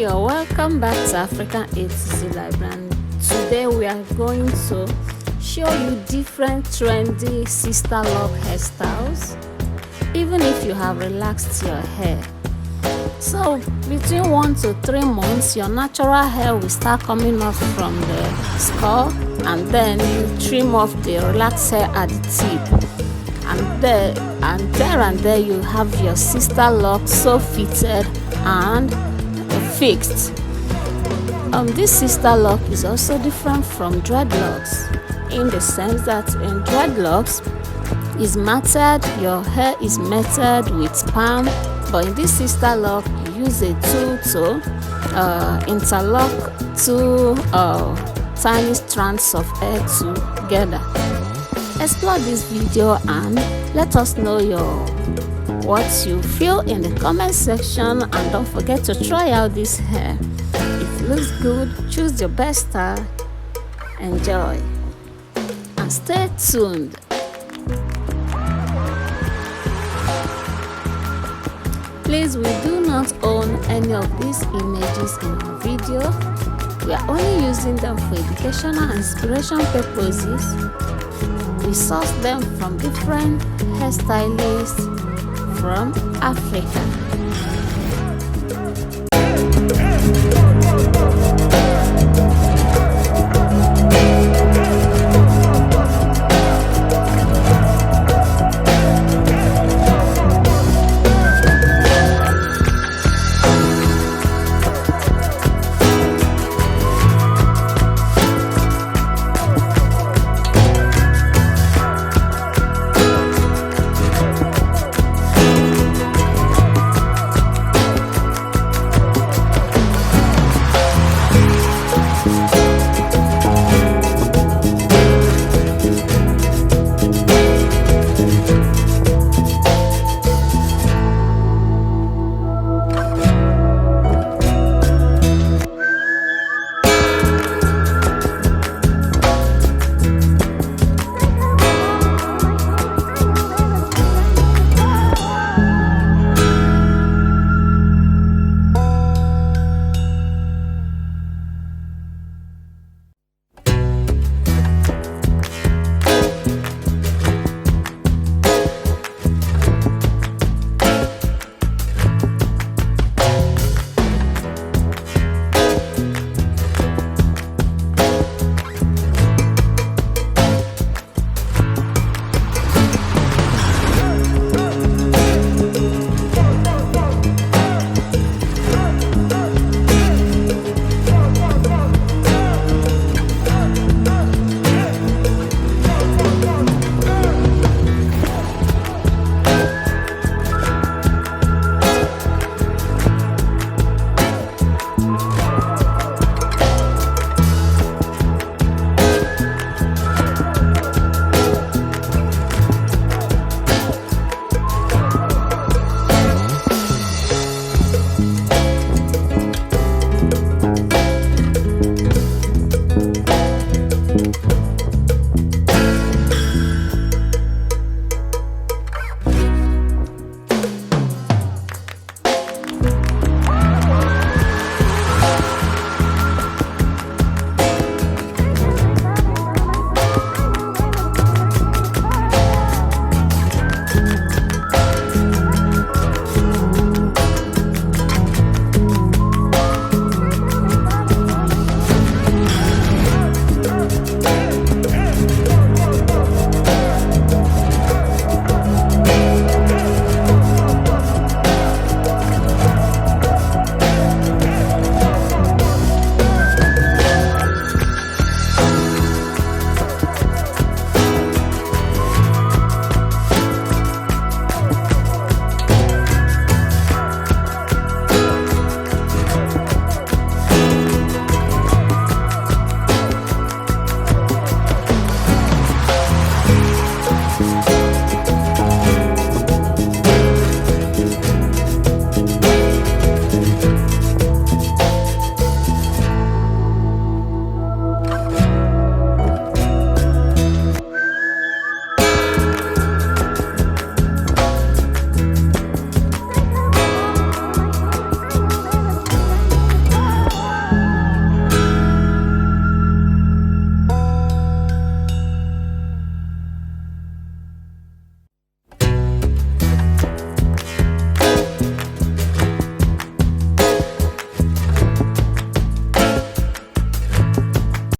Hey, you're welcome back to African ATC Library. Today we are going to show you different trendy sister lock hairstyles, even if you have relaxed your hair. So between 1 to 3 months, your natural hair will start coming off from the skull, and then you trim off the relaxed hair at the tip, and there you have your sister lock so fitted and fixed. This sister lock is also different from dreadlocks in the sense that in dreadlocks is matted, your hair is matted with palm, but in this sister lock you use a tool to interlock two tiny strands of hair together. Explore this video and let us know what you feel in the comment section, and don't forget to try out this hair. If it looks good, choose your best style, enjoy, and stay tuned. Please, we do not own any of these images in our video. We are only using them for educational and inspiration purposes. We source them from different hairstylists from Africa.